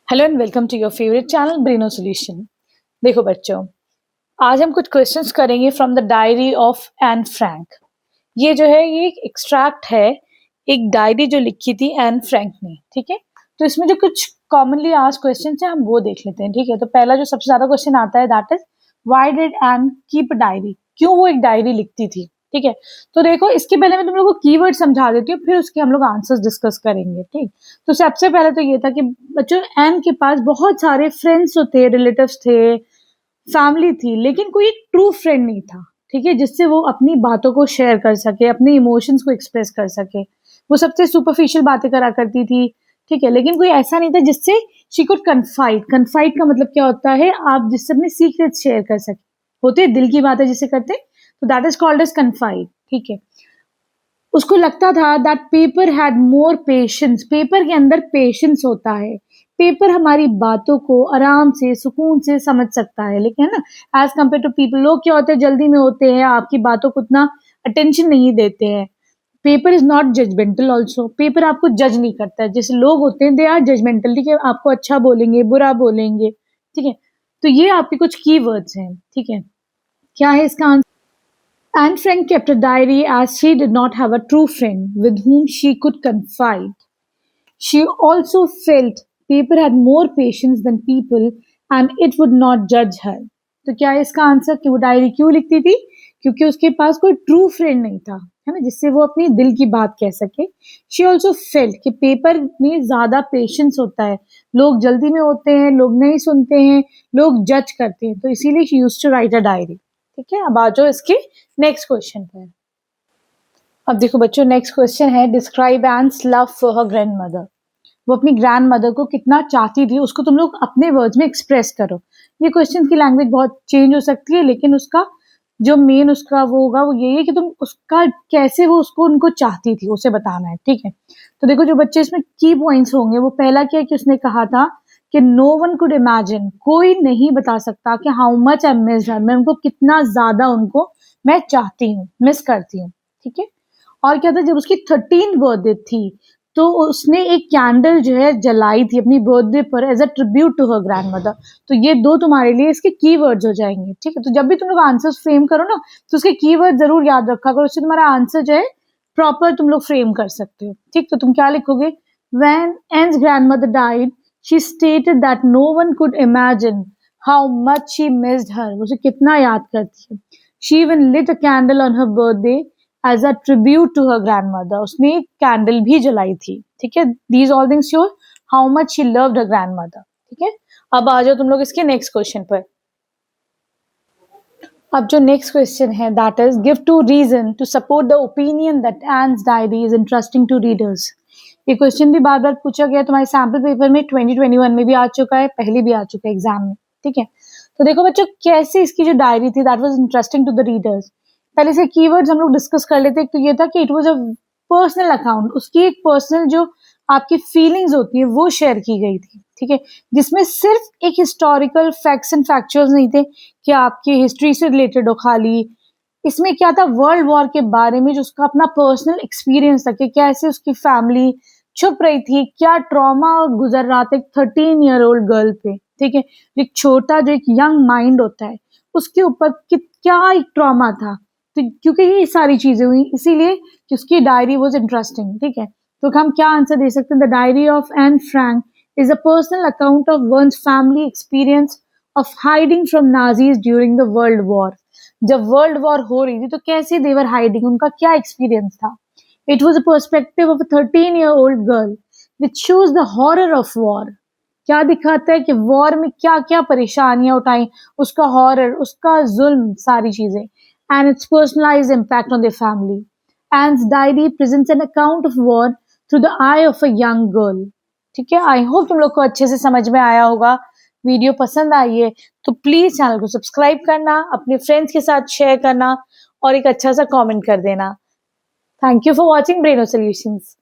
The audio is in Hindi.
Hello and welcome to your favourite channel Braino solution. देखो बच्चों, आज हम कुछ क्वेश्चंस करेंगे from the diary of Anne Frank. ये जो है ये एक एक्सट्रैक्ट है, एक डायरी जो लिखी थी एन फ्रैंक ने। ठीक है, तो इसमें जो कुछ कॉमनली आज क्वेश्चन है हम वो देख लेते हैं। ठीक है, तो पहला जो सबसे ज्यादा क्वेश्चन आता है that is why did an keep diary, क्यों वो एक डायरी लिखती थी। ठीक है, तो देखो इसके पहले मैं तुम लोगों को कीवर्ड समझा देती हूँ, फिर उसके हम लोग आंसर्स डिस्कस करेंगे। ठीक, तो सबसे पहले तो ये था कि बच्चों एन के पास बहुत सारे फ्रेंड्स थे, रिलेटिव्स थे, फैमिली थी, लेकिन कोई एक ट्रू फ्रेंड नहीं था। ठीक है, जिससे वो अपनी बातों को शेयर कर सके, अपने इमोशंस को एक्सप्रेस कर सके। वो सबसे सुपरफिशियल बातें करा करती थी। ठीक है, लेकिन कोई ऐसा नहीं था जिससे शी कुड कन्फाइड। कन्फाइड का मतलब क्या होता है, आप जिससे अपने सीक्रेट शेयर कर सके, होते दिल की बातें जिसे करते, तो that is called as confided. ठीक है, उसको लगता था that paper had more patience, paper के अंदर पेशेंस होता है, पेपर हमारी बातों को आराम से सुकून से समझ सकता है। लेकिन है ना, एज कम्पेयर टू पीपल, लोग क्या होते हैं जल्दी में होते हैं, आपकी बातों को उतना अटेंशन नहीं देते हैं। Paper is not judgemental also, paper आपको जज नहीं करता है। जैसे लोग होते हैं दे आर जजमेंटल, ठीक है, आपको अच्छा बोलेंगे बुरा बोलेंगे। ठीक है, तो ये आपके कुछ की वर्ड्स हैं। ठीक है, क्या है इसका answer? Anne Frank kept a diary as she did not have a true friend with whom she could confide. She also felt paper had more patience than people and it would not judge her. तो क्या है इसका आंसर कि वो डायरी क्यों लिखती थी? क्योंकि उसके पास कोई ट्रू फ्रेंड नहीं था, है ना, जिससे वो अपनी दिल की बात कह सके। शी ऑल्सो फेल्ट कि पेपर में ज्यादा पेशेंस होता है, लोग जल्दी में होते हैं, लोग नहीं सुनते हैं, लोग जज करते हैं, तो इसीलिए she used to write a diary. ठीक है, अब आ जाओ इसके नेक्स्ट क्वेश्चन पर। अब देखो बच्चों, नेक्स्ट क्वेश्चन है describe Anne's love for her grandmother. वो अपनी ग्रैंड मदर को कितना चाहती थी, उसको तुम लोग अपने वर्ड्स में एक्सप्रेस करो। ये क्वेश्चन की लैंग्वेज बहुत चेंज हो सकती है, लेकिन उसका जो मेन उसका वो होगा वो यही है कि तुम उसका कैसे वो उसको उनको चाहती थी उसे बताना है। ठीक है, तो देखो जो बच्चे इसमें की पॉइंट्स होंगे, वो पहला क्या है कि उसने कहा था कि नो वन कुड इमेजिन, कोई नहीं बता सकता कि how much I miss her, मैं उनको कितना ज्यादा उनको मैं चाहती हूँ, मिस करती हूँ। ठीक है, और क्या था, जब उसकी 13th बर्थडे थी तो उसने एक कैंडल जो है जलाई थी अपनी बर्थडे पर as a tribute to her grandmother. तो ये दो तुम्हारे लिए इसके कीवर्ड्स हो जाएंगे। ठीक है, तो जब भी तुम लोग आंसर्स फ्रेम करो ना, तो उसके कीवर्ड जरूर याद रखा करो, उससे तुम्हारा आंसर जो है प्रॉपर तुम लोग फ्रेम कर सकते हो। ठीक, तो तुम क्या लिखोगे? When Anne's grandmother died she stated that no one could imagine how much she missed her, उसे कितना याद करती है। She even lit a candle on her birthday as a tribute to her grandmother, उसने एक कैंडल भी जलाई थी। ठीक है, these all things show how much she loved her grandmother. ठीक है, अब आ जाओ तुम लोग इसके नेक्स्ट क्वेश्चन पर। अब जो नेक्स्ट क्वेश्चन है that is give two reason to support the opinion that Anne's diary is interesting to readers. ये क्वेश्चन भी बार बार पूछा गया, तुम्हारे सैम्पल पेपर में 2021 में भी आ चुका है, पहले भी आ चुका है एग्जाम में। ठीक है, तो देखो बच्चों कैसे इसकी जो डायरी थी that was interesting to the readers. पहले से कीवर्ड्स हम लोग डिस्कस कर लेते हैं। तो ये था कि it was a personal account, उसकी एक पर्सनल जो आपकी फीलिंग्स होती है वो शेयर की गई थी। ठीक है, जिसमें सिर्फ एक हिस्टोरिकल फैक्ट्स एंड फैक्चुअल्स नहीं थे कि आपकी हिस्ट्री से रिलेटेड हो खाली। इसमें क्या था, वर्ल्ड वॉर के बारे में जो उसका अपना पर्सनल एक्सपीरियंस था कि कैसे उसकी फैमिली छुप रही थी, क्या ट्रॉमा गुजर रहा था एक 13 ईयर ओल्ड गर्ल पे। ठीक है, एक छोटा जो एक यंग माइंड होता है उसके ऊपर क्या एक ट्रॉमा था। तो क्योंकि ये सारी चीजें हुई इसीलिए कि उसकी डायरी वॉज इंटरेस्टिंग। ठीक है, तो हम क्या आंसर दे सकते हैं? The diary of Anne Frank is a personal account of one's family experience of hiding from Nazis during the World War. जब वर्ल्ड वॉर हो रही थी तो कैसे देवर हाइडिंग, उनका क्या एक्सपीरियंस था। It was a perspective of a 13-year-old girl which shows the horror of war. क्या दिखाता है कि वॉर में क्या क्या परेशानियां उठाई, उसका हॉरर, उसका जुल्म, सारी चीजें, and its personalise impact on the family. And diary presents an account of war through the eye of a young girl. ठीक है, आई होप तुम लोग को अच्छे से समझ में आया होगा। वीडियो पसंद आई है तो प्लीज चैनल को सब्सक्राइब करना, अपने फ्रेंड्स के साथ शेयर करना और एक अच्छा सा कमेंट कर देना। Thank you for watching Braino solutions.